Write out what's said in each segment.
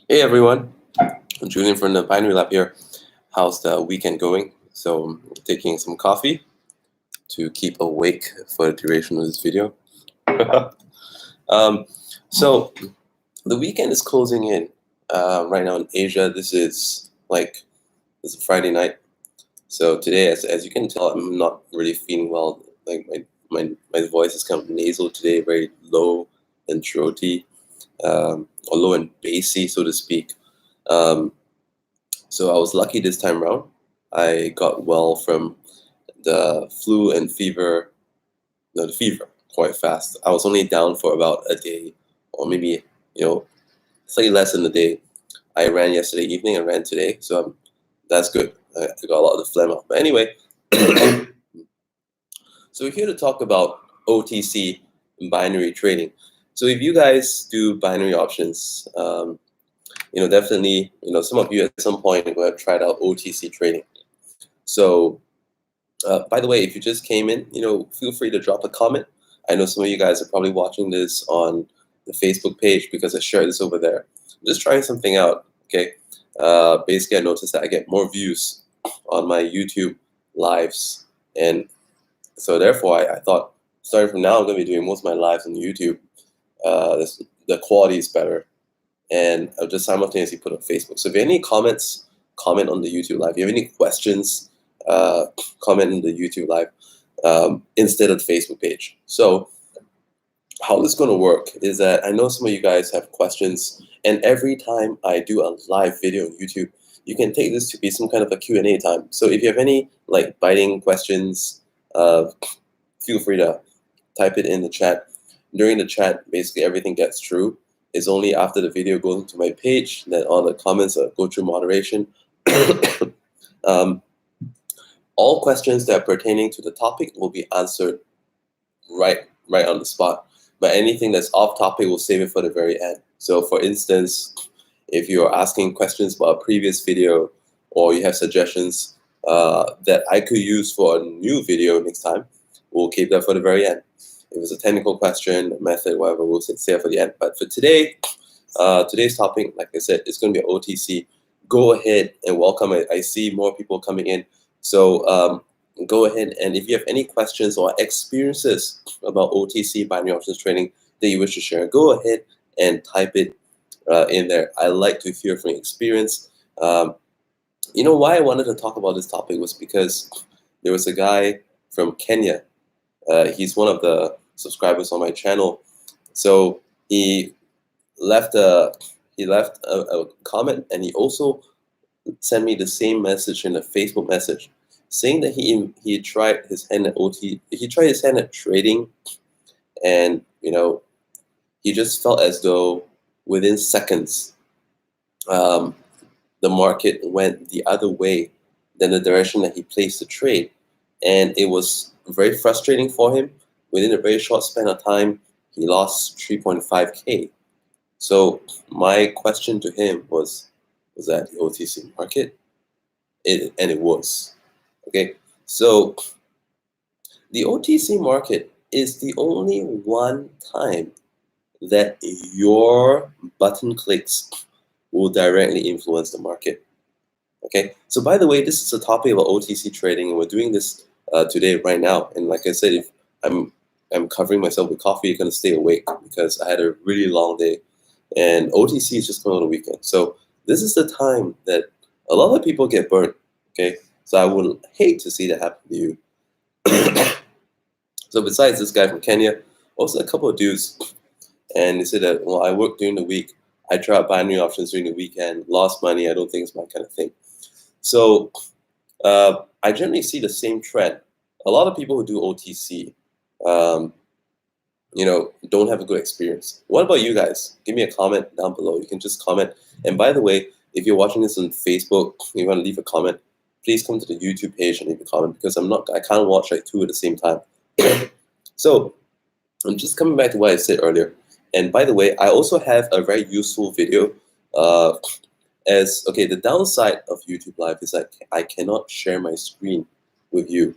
Hey everyone, I'm Julian from the Binary Lab here. How's the weekend going? So I'm taking some coffee to keep awake for the duration of this video. um, so the weekend is closing in right now in Asia. This is Friday night. So today, as you can tell, I'm not really feeling well. Like my voice is kind of nasal today, very low and throaty, or low and bassy, so to speak. Um, So I was lucky this time around. I got well from the flu and fever, no, the fever quite fast. I was only down for about a day, or maybe, slightly less than a day. I ran yesterday evening and ran today, so that's good. I got a lot of the phlegm out. But anyway, so we're here to talk about OTC binary trading. So if you guys do binary options, definitely, some of you at some point will have tried out OTC trading. So, by the way, if you just came in, feel free to drop a comment. I know some of you guys are probably watching this on the Facebook page because I shared this over there. I'm just trying something out, okay? Basically, I noticed that I get more views on my YouTube lives, and so therefore, I thought, starting from now, I'm going to be doing most of my lives on YouTube. The quality is better, and I'll just simultaneously put on Facebook. So if you have any comments, comment on the YouTube live. If you have any questions, comment in the YouTube live instead of the Facebook page. So how this is going to work is that I know some of you guys have questions, and every time I do a live video on YouTube, you can take this to be some kind of a Q&A time. So if you have any biting questions, feel free to type it in the chat. During the chat, basically everything gets through. It's only after the video goes into my page that all the comments go through moderation. All questions that are pertaining to the topic will be answered right on the spot. But anything that's off topic, we'll save it for the very end. So for instance, if you're asking questions about a previous video or you have suggestions that I could use for a new video next time, we'll keep that for the very end. If it's a technical question, a method, whatever, we'll save it for the end. But for today, today's topic, like I said, is going to be OTC. Go ahead and welcome. I see more people coming in. So go ahead, and if you have any questions or experiences about OTC binary options trading that you wish to share, go ahead and type it in there. I like to hear from your experience. Why I wanted to talk about this topic was because there was a guy from Kenya. He's one of the subscribers on my channel. So he left a comment, and he also sent me the same message in a Facebook message, saying that he tried his hand at trading, and he just felt as though within seconds the market went the other way than the direction that he placed the trade, and it was very frustrating for him. Within a very short span of time, he lost 3.5K. So my question to him was that the OTC market? And it was. Okay, so the OTC market is the only one time that your button clicks will directly influence the market. Okay, so by the way, this is a topic about OTC trading, and we're doing this today, right now. And like I said, if I'm covering myself with coffee, you're gonna stay awake because I had a really long day, and OTC is just coming on the weekend. So this is the time that a lot of people get burnt. Okay, so I would hate to see that happen to you. So besides this guy from Kenya, also a couple of dudes, and they said that, well, I work during the week. I try out binary options during the weekend, lost money. I don't think it's my kind of thing. So I generally see the same trend. A lot of people who do OTC, don't have a good experience. What about you guys? Give me a comment down below. You can just comment. And by the way, if you're watching this on Facebook, you want to leave a comment, please come to the YouTube page and leave a comment, because I can't watch like two at the same time. So I'm just coming back to what I said earlier. And by the way, I also have a very useful video. The downside of YouTube Live is that I cannot share my screen with you.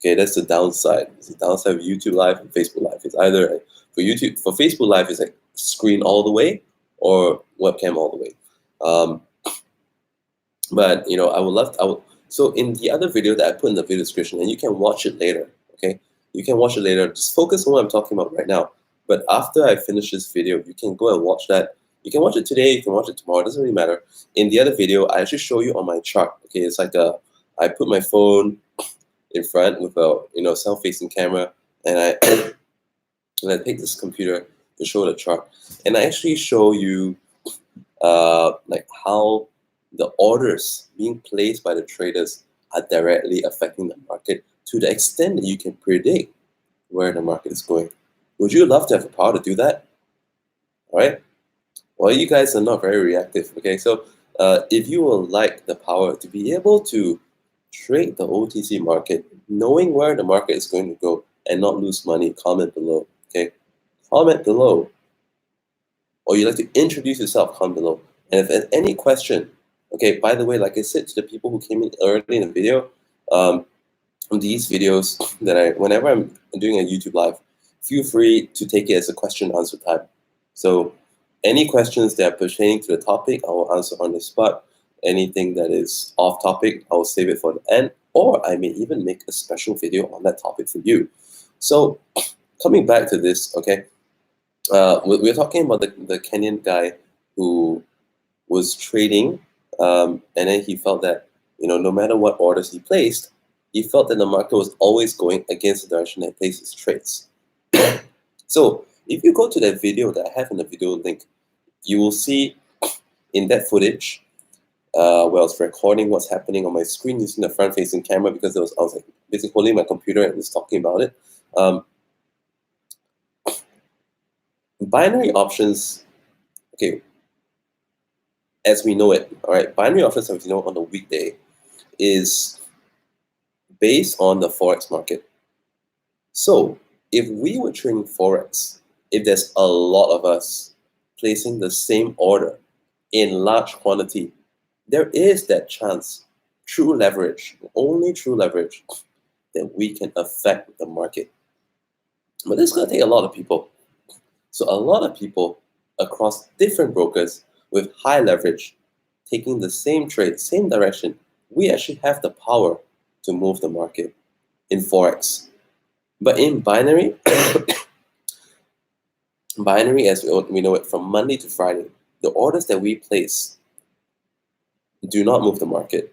Okay, that's the downside. It's the downside of YouTube Live and Facebook Live. It's either for Facebook Live, it's like screen all the way or webcam all the way. Um, but I would love. So in the other video that I put in the video description, and you can watch it later. Okay, you can watch it later. Just focus on what I'm talking about right now. But after I finish this video, you can go and watch that. You can watch it today. You can watch it tomorrow. It doesn't really matter. In the other video, I actually show you on my chart. Okay, it's like I put my phone in front with a self-facing camera, and I and I take this computer to show the chart, and I actually show you like how the orders being placed by the traders are directly affecting the market to the extent that you can predict where the market is going. Would you love to have the power to do that? All right. Well, you guys are not very reactive. Okay, so if you would like the power to be able to trade the OTC market, knowing where the market is going to go and not lose money, comment below. Okay, comment below. Or you'd like to introduce yourself, comment below. And if there's any question, okay, by the way, like I said to the people who came in early in the video, these videos that whenever I'm doing a YouTube live, feel free to take it as a question and answer time. So any questions that are pertaining to the topic, I will answer on the spot. Anything that is off topic, I will save it for the end, or I may even make a special video on that topic for you. So coming back to this, okay, we're talking about the Kenyan guy who was trading, and then he felt that no matter what orders he placed, he felt that the market was always going against the direction that he placed his trades. So if you go to that video that I have in the video link, you will see in that footage where I was recording what's happening on my screen using the front-facing camera because I was like basically holding my computer and was talking about it. Binary options, okay, as we know it, all right, binary options as we know on the weekday is based on the Forex market. So if we were trading Forex, if there's a lot of us placing the same order in large quantity, there is that chance, true leverage, only true leverage, that we can affect the market. But this is going to take a lot of people. So a lot of people across different brokers with high leverage, taking the same trade, same direction, we actually have the power to move the market in Forex. But in binary, binary as we know it, from Monday to Friday, the orders that we place do not move the market,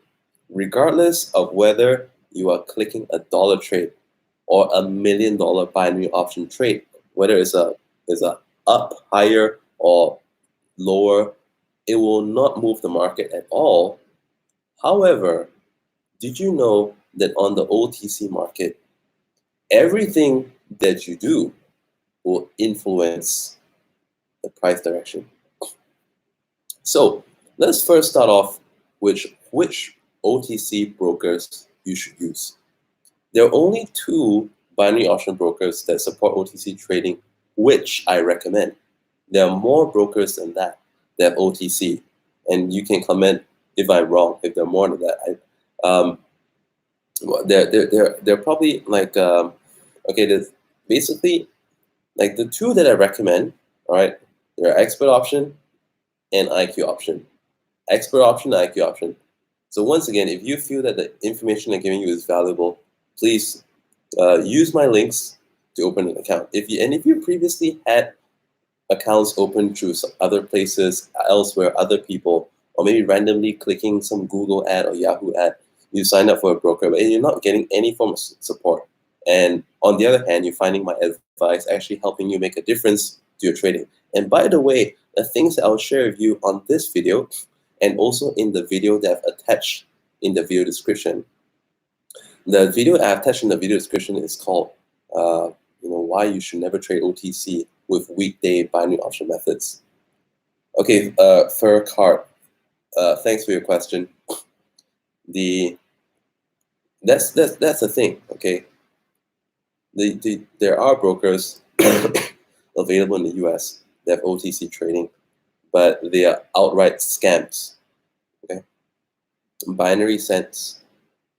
regardless of whether you are clicking a dollar trade or $1 million binary option trade, whether it's a up, higher, or lower, it will not move the market at all. However, did you know that on the OTC market, everything that you do will influence the price direction? So let's first start off with which OTC brokers you should use. There are only 2 binary option brokers that support OTC trading, which I recommend. There are more brokers than that have OTC, and you can comment if I'm wrong, if there are more than that. They're probably like, okay, there's basically like the 2 that I recommend, all right, they're expert option and IQ option. Expert option, IQ option. So once again, if you feel that the information I'm giving you is valuable, please use my links to open an account. If you previously had accounts open through some other places, elsewhere, other people, or maybe randomly clicking some Google ad or Yahoo ad, you sign up for a broker, but you're not getting any form of support. And on the other hand, you're finding my advice actually helping you make a difference to your trading. And by the way, the things that I'll share with you on this video, and also in the video that I've attached in the video description. The video I've attached in the video description is called why you should never trade OTC with weekday binary option methods. Okay, Fur Card, thanks for your question. That's the thing. Okay, there are brokers available in the US that have OTC trading, but they are outright scams. Okay, binary cent,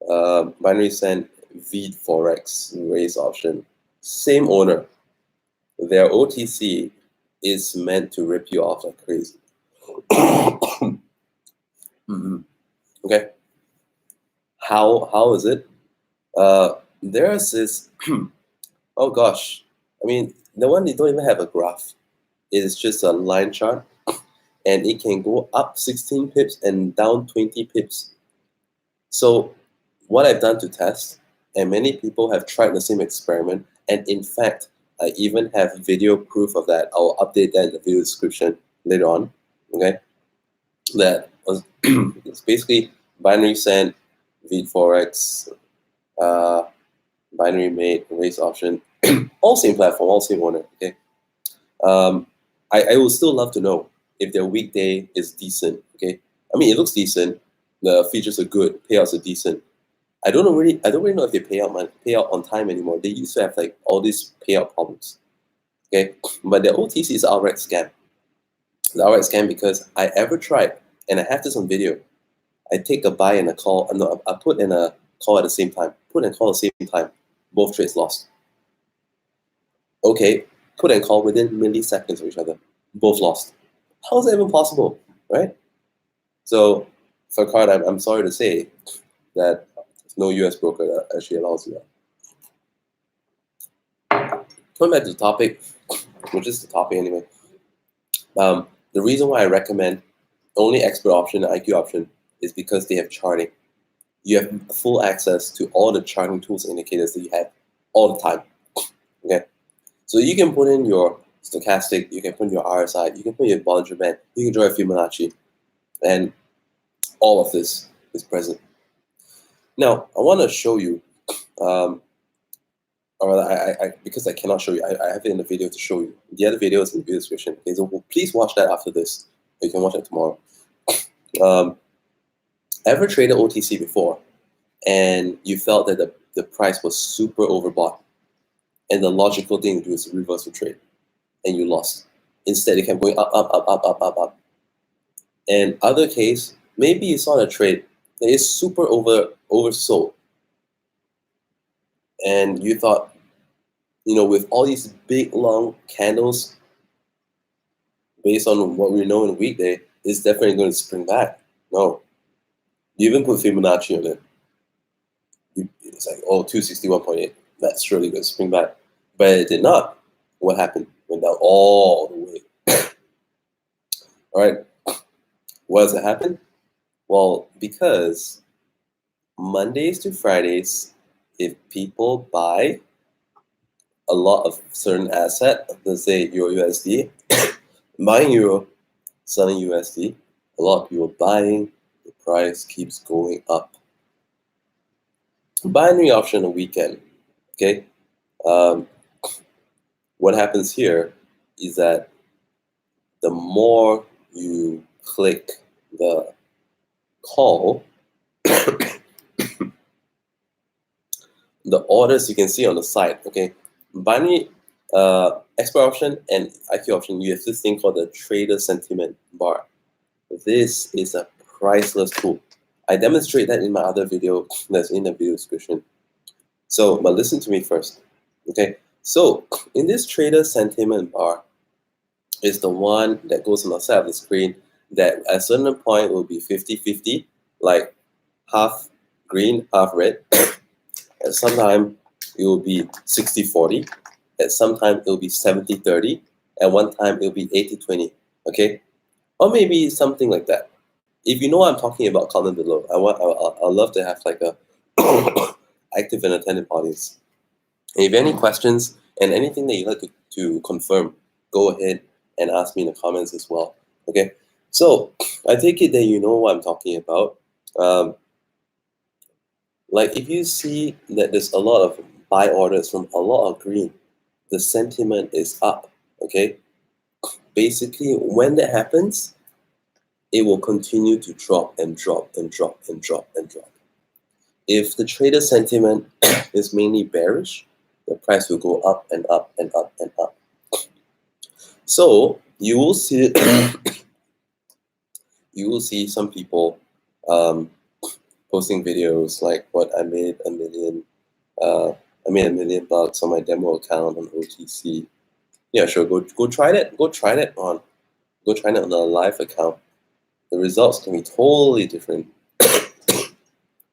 V Forex raise option, same owner. Their OTC is meant to rip you off like crazy. Okay. How is it? There's this. Oh gosh. I mean, the one they don't even have a graph. It's just a line chart, and it can go up 16 pips and down 20 pips. So what I've done to test, and many people have tried the same experiment, and in fact, I even have video proof of that. I'll update that in the video description later on. Okay, that was it's basically binary send, VForex, binary mate, race option, all same platform, all same owner. Okay, I would still love to know if their weekday is decent. Okay, I mean it looks decent, the features are good, payouts are decent. I don't really know if they pay out on time anymore. They used to have like all these payout problems. Okay, but the OTC is outright scam. The outright scam because I ever tried, and I have this on video. I take a buy and a call. No, I put in a call at the same time. Put and call at the same time. Both trades lost. Okay, put and call within milliseconds of each other. Both lost. How is that even possible, right? So for card, I'm sorry to say that no US broker that actually allows you that. Coming back to the topic, which is the topic anyway. The reason why I recommend only expert option and IQ option is because they have charting. You have full access to all the charting tools and indicators that you have all the time. Okay, so you can put in your stochastic, you can put in your RSI, you can put in your Bollinger Band, you can draw a Fibonacci, and all of this is present. Now, I want to show you, or because I cannot show you, I have it in the video to show you. The other video is in the video description. Okay, so please watch that after this. You can watch it tomorrow. Ever traded OTC before, and you felt that the price was super overbought, and the logical thing to do is reverse the trade, and you lost. Instead, it kept going up, up, up, up, up, up, up. And other case, maybe you saw a trade that is super oversold, and you thought, with all these big long candles, based on what we know in weekday, it's definitely going to spring back. No, you even put Fibonacci on it. It's like, oh, 261.8. That's surely going to spring back, but it did not. What happened? Went down all the way. All right. Why does it happen? Well, because Mondays to Fridays, if people buy a lot of certain asset, let's say Euro USD, buying Euro, selling USD, a lot of people buying, the price keeps going up. Binary option on weekend, okay? What happens here is that the more you click the call, the orders you can see on the side, okay? Binary expert option and IQ option, you have this thing called the trader sentiment bar. This is a priceless tool. I demonstrate that in my other video that's in the video description. So, but listen to me first, okay? So, in this trader sentiment bar is the one that goes on the side of the screen that at a certain point will be 50-50, like half green, half red. At some time, it will be 60-40. At some time, it will be 70-30. At one time, it will be 80-20, okay? Or maybe something like that. If you know what I'm talking about, comment below. I'd love to have like a active and attentive audience. And if you have any questions and anything that you'd like to confirm, go ahead and ask me in the comments as well. Okay, so I take it that you know what I'm talking about. Like if you see that there's a lot of buy orders from a lot of green, the sentiment is up. Okay, basically when that happens, it will continue to drop and drop and drop and drop and drop. If the trader sentiment is mainly bearish, the price will go up and up and up and up. So you will see some people posting videos like, what, I made $1 million bucks on my demo account on OTC. Yeah, sure, go try that on a live account. the results can be totally different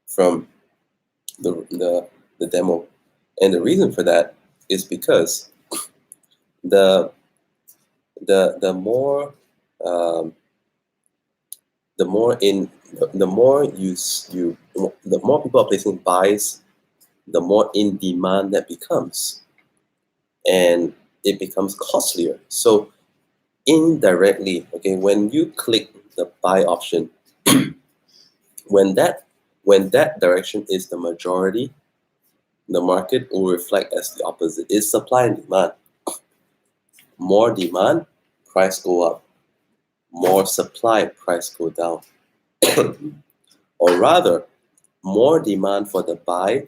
from the demo. And the reason for that is because the more the more the more people are placing buys, the more in demand that becomes, and it becomes costlier. So indirectly, okay, when you click the buy option, when that direction is the majority, the market will reflect as the opposite. It's supply and demand. More demand, price go up. More supply, price go down. Or rather, more demand for the buy,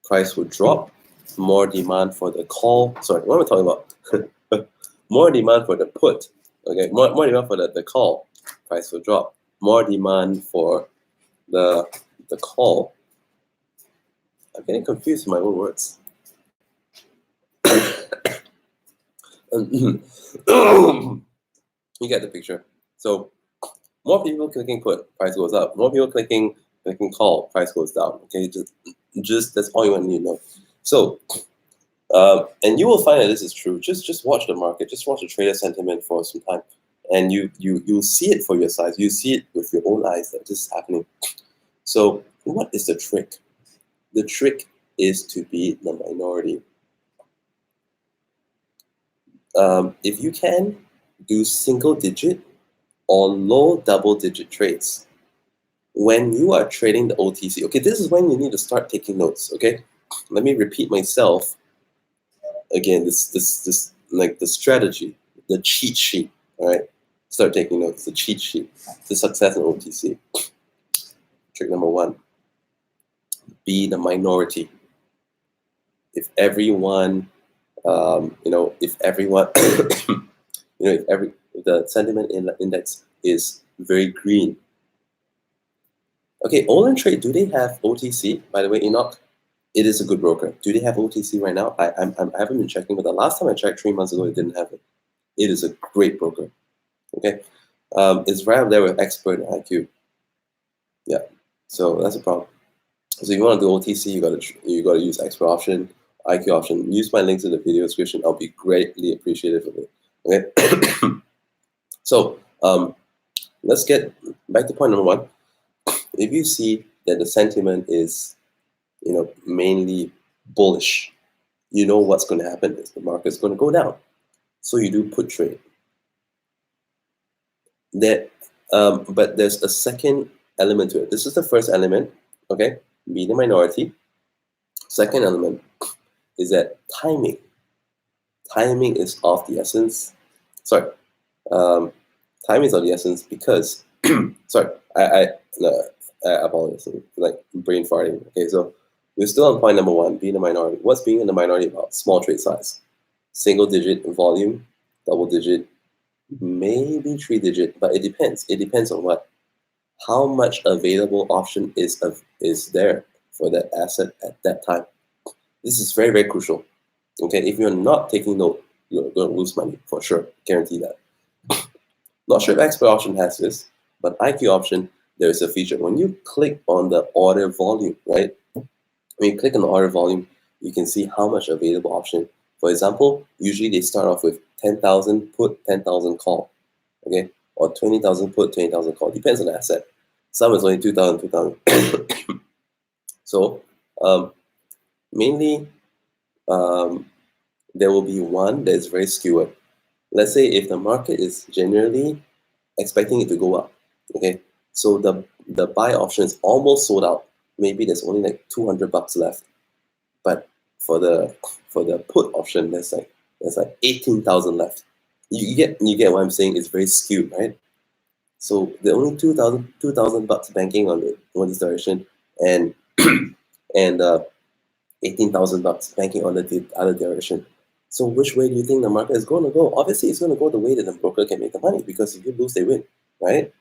price will drop. More demand for the call. Sorry, what am I talking about? More demand for the put. Okay, more demand for the call, price will drop. More demand for the call. I'm getting confused with my own words. You get the picture. So more people clicking put, price goes up. More people clicking call, price goes down. Okay, just that's all you want to need to know. So, and you will find that this is true. Just watch the market. Just watch the trader sentiment for some time, and you'll see it for your size. You see it with your own eyes that this is happening. So, what is the trick? The trick is to be the minority. If you can do single digit or low double digit trades, when you are trading the OTC, okay, this is when you need to start taking notes. Okay, let me repeat myself again. This like the strategy, the cheat sheet. All right, start taking notes. The cheat sheet to success in OTC. Trick number one: be the minority. If everyone, if everyone, if the sentiment index is very green. Okay, Olin Trade, do they have OTC? By the way, Enoch, it is a good broker. Do they have OTC right now? I haven't been checking, but the last time I checked 3 months ago, it didn't have it. It is a great broker. Okay, it's right up there with Expert and IQ. Yeah, so that's a problem. So if you want to do OTC, you gotta use Expert option, IQ option. Use my links in the video description. I'll be greatly appreciative of it. Okay, so let's get back to point number one. If you see that the sentiment is, mainly bullish, you know what's going to happen is the market's going to go down. So you do put trade. But there's a second element to it. This is the first element, okay? Be the minority. Second element is that timing. Timing is of the essence. Sorry, timing is of the essence because, sorry, I apologize, like brain farting. Okay, so we're still on point number one, being a minority. What's being in the minority about? Small trade size, single digit volume, double digit, maybe 3 digit, but it depends. It depends on what, how much available option is there for that asset at that time. This is very, very crucial. Okay, if you're not taking note, you're going to lose money for sure. Guarantee that. Not sure if Expert option has this, but IQ option, there is a feature. When you click on the order volume, right? When you click on the order volume, you can see how much available option. For example, usually they start off with 10,000 put, 10,000 call, okay? Or 20,000 put, 20,000 call. Depends on the asset. Some is only 2,000, 2,000. So mainly there will be one that is very skewered. Let's say if the market is generally expecting it to go up, okay? So the buy option is almost sold out. Maybe there's only like $200 left, but for the put option, there's like 18,000 left. You get what I'm saying? It's very skewed, right? So the only $2,000 banking on this direction, and and $18,000 banking on the other direction. So which way do you think the market is going to go? Obviously, it's going to go the way that the broker can make the money, because if you lose, they win, right?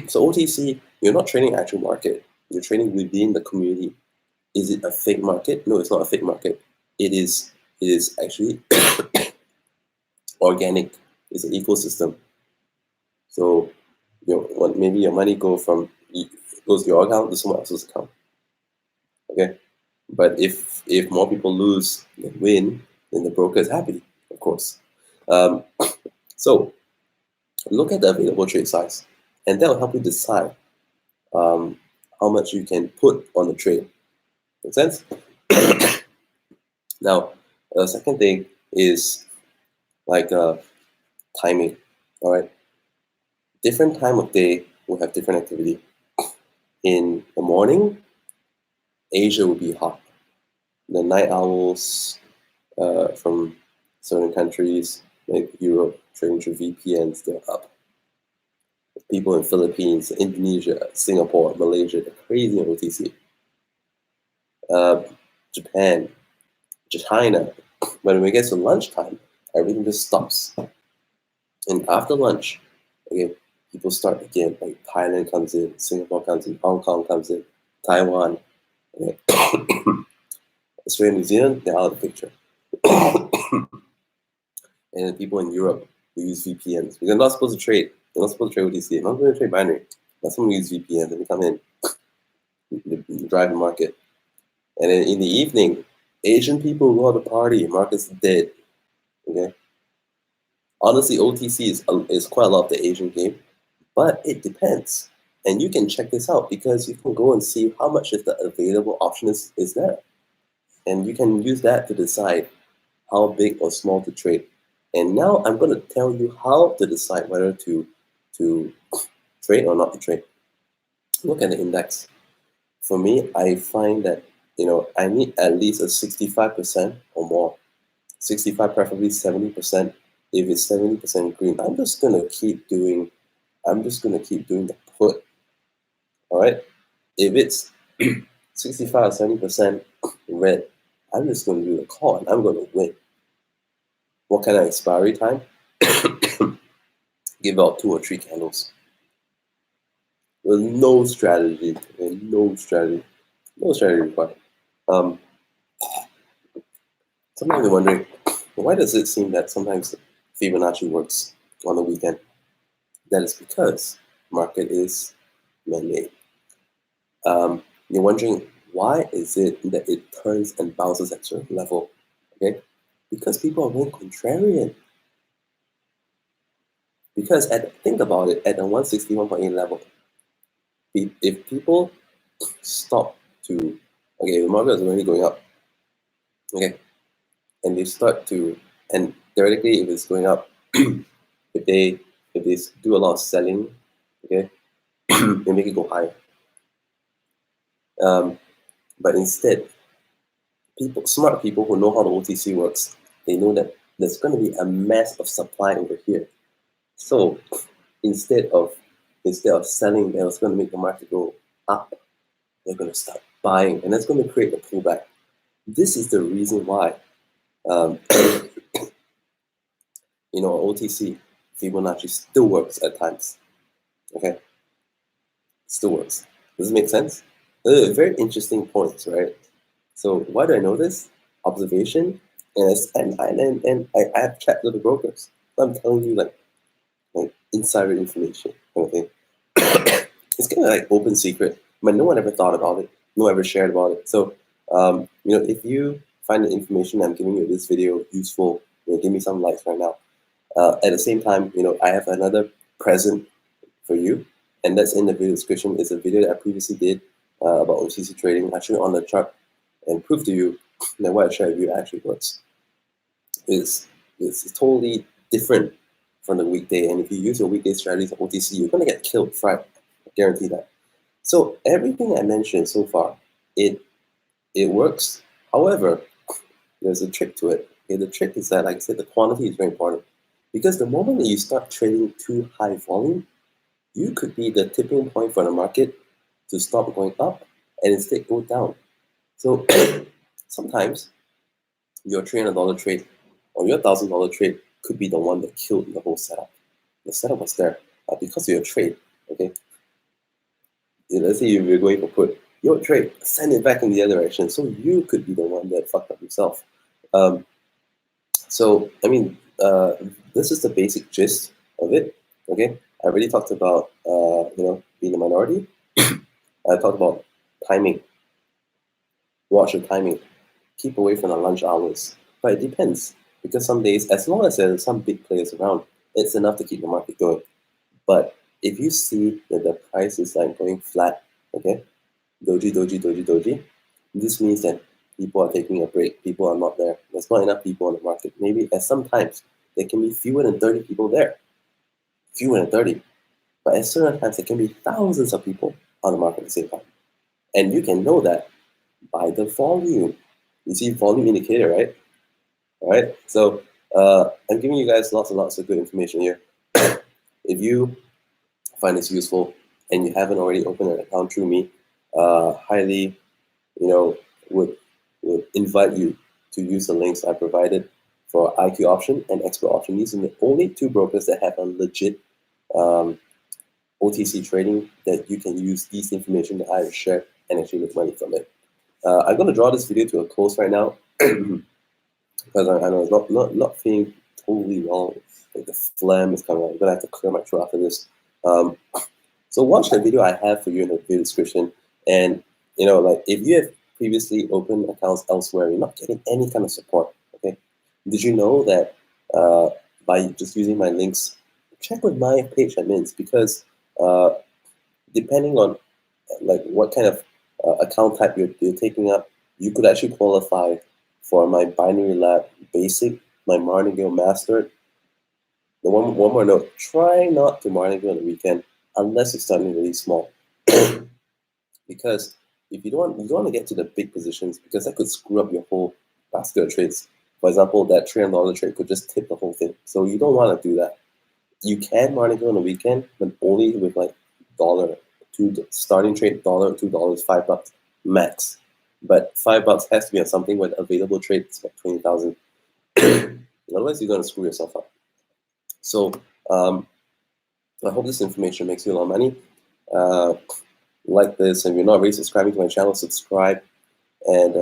So OTC, you're not trading actual market. You're trading within the community. Is it a fake market? No, it's not a fake market. It is actually organic. It's an ecosystem. So maybe your money goes to your account to someone else's account. Okay, but if more people lose than win, then the broker is happy, of course. So look at the available trade size, and that will help you decide how much you can put on the trade. Make sense? Now, the second thing is like timing. All right, different time of day will have different activity. In the morning, Asia will be hot. The night owls from certain countries, like Europe, trading through VPNs, they're up. People in Philippines, Indonesia, Singapore, Malaysia, they're crazy on OTC. Japan, China. When we get to lunchtime, everything just stops. And after lunch, okay, people start again. Like Thailand comes in, Singapore comes in, Hong Kong comes in, Taiwan, okay. Australia, New Zealand, they're out of the picture. And then people in Europe who use VPNs, because they're not supposed to trade. They're not supposed to trade OTC. They're not going to trade binary. But someone use VPNs and they come in, they drive the market. And then in the evening, Asian people go out to party. Market's dead. Okay. Honestly, OTC is quite a lot of the Asian game, but it depends. And you can check this out because you can go and see how much of the available option is there. And you can use that to decide how big or small to trade. And now I'm going to tell you how to decide whether to trade or not to trade. Look at the index. For me, I find that I need at least a 65% or more. 65, preferably 70%. If it's 70% green, I'm just gonna keep doing the put. All right. If it's 65 or 70% red, I'm just gonna do the call and I'm gonna win. What kind of expiry time? Give out 2 or 3 candles. With no strategy, no strategy required. Sometimes you're wondering, why does it seem that sometimes Fibonacci works on the weekend? That is because market is man-made. You're wondering, why is it that it turns and bounces at a certain level? Okay, because people are going contrarian. Because think about it, at the 161.8 level, if people stop to, okay, the market is already going up, okay, and they start to, and theoretically, if it's going up, if they do a lot of selling, okay, they make it go higher. But instead, smart people who know how the OTC works, they know that there's going to be a mass of supply over here. So instead of selling, that's going to make the market go up. They're going to start buying, and that's going to create a pullback. This is the reason why, OTC Fibonacci still works at times. Okay, still works. Does it make sense? Very interesting points, right? So why do I know this? Observation, and I have chat with the brokers. I'm telling you like insider information kind of thing. It's kind of like open secret, but no one ever thought about it. No one ever shared about it. So if you find the information I'm giving you in this video useful, give me some likes right now. At the same time, I have another present for you, and that's in the video description. It's a video that I previously did about OTC trading. I show it on the chart and prove to you that what I share with you actually works. It's totally different from the weekday, and if you use your weekday strategies on OTC, you're gonna get killed, fried. I guarantee that. So everything I mentioned so far, it works. However, there's a trick to it. Okay, the trick is that, like I said, the quantity is very important, because the moment that you start trading too high volume, you could be the tipping point for the market to stop going up and instead go down. So sometimes your $300 trade or your $1,000 trade could be the one that killed the whole setup. The setup was there because of your trade. Okay, let's say you're going for put, your trade, send it back in the other direction. So you could be the one that fucked up yourself. So I mean, this is the basic gist of it. Okay, I already talked about being a minority. I talked about timing. Watch your timing. Keep away from the lunch hours. But it depends, because some days, as long as there's some big players around, it's enough to keep the market going. But if you see that the price is like going flat, okay, doji, doji, doji, doji, this means that people are taking a break. People are not there. There's not enough people on the market. Maybe at some times there can be fewer than 30 people there. Fewer than 30. But at certain times there can be thousands of people on the market at the same time. And you can know that by the volume. You see volume indicator, right? All right. So I'm giving you guys lots and lots of good information here. If you find this useful and you haven't already opened an account through me, highly, would invite you to use the links I provided for IQ option and expert option. These are the only two brokers that have a legit OTC trading that you can use these information that I have shared and actually make money from it. I'm going to draw this video to a close right now because I know it's not feeling totally well. Like the phlegm is coming out. I'm going to have to clear my throat after this. So watch the video I have for you in the video description. And, like if you have previously opened accounts elsewhere, you're not getting any kind of support, okay? Did you know that by just using my links, check with my page admins, because depending on like what kind of account type you're taking up, you could actually qualify for my Binary Lab Basic, my Martingale Mastered. The one more note: try not to Martingale on the weekend unless you're starting really small, because if you don't want to get to the big positions, because that could screw up your whole basket of trades. For example, that $300 trade could just tip the whole thing. So you don't want to do that. You can Martingale on the weekend, but only with like $2 starting trade, $2, $5 max. But $5 has to be on something where the available trade is like 20,000. Otherwise, you're going to screw yourself up. So I hope this information makes you a lot of money. Like this, and if you're not already subscribing to my channel, subscribe, and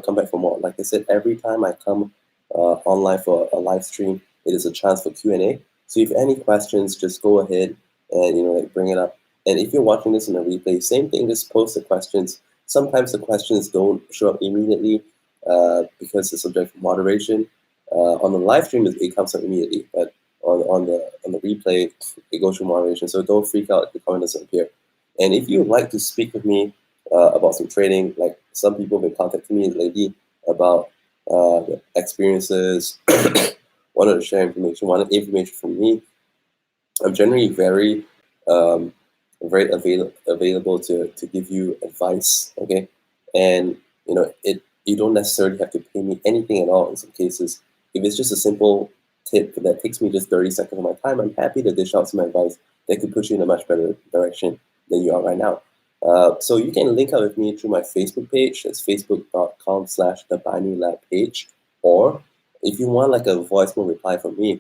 come back for more. Like I said, every time I come online for a live stream, it is a chance for Q&A. So if you have any questions, just go ahead and bring it up. And if you're watching this in a replay, same thing, just post the questions. Sometimes the questions don't show up immediately because it's subject to moderation. On the live stream, it comes up immediately, but on the replay, it goes through moderation. So don't freak out if the comment doesn't appear. And if you would like to speak with me about some trading, like some people have been contacting me lately about experiences, wanted to share information, wanted information from me, I'm generally very available to give you advice, okay? And you don't necessarily have to pay me anything at all in some cases. If it's just a simple tip that takes me just 30 seconds of my time, I'm happy to dish out some advice that could put you in a much better direction than you are right now. So you can link up with me through my Facebook page. It's facebook.com/thebinarylab page. Or if you want like a voicemail reply from me,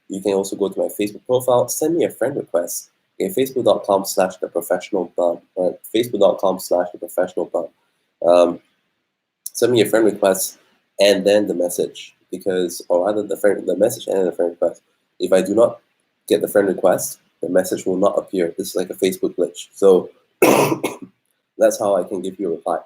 you can also go to my Facebook profile, send me a friend request. Okay, facebook.com/theprofessionalbum. Right, facebook.com/theprofessionalbum. Send me a friend request and then the message, or rather the message and then the friend request. If I do not get the friend request, the message will not appear. This is like a Facebook glitch. So that's how I can give you a reply.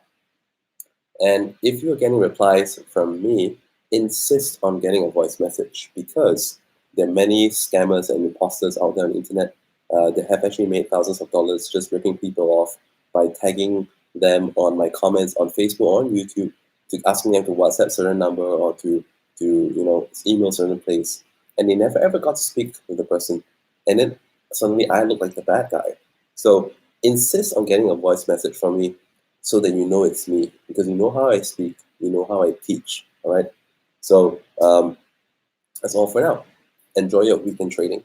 And if you're getting replies from me, insist on getting a voice message, because there are many scammers and imposters out there on the internet that have actually made thousands of dollars just ripping people off by tagging them on my comments on Facebook or on YouTube, to asking them to WhatsApp certain number or to email certain place, and they never ever got to speak with the person, and then suddenly I look like the bad guy. So insist on getting a voice message from me so that you know it's me, because you know how I speak, you know how I teach. All right. So that's all for now. Enjoy your weekend trading.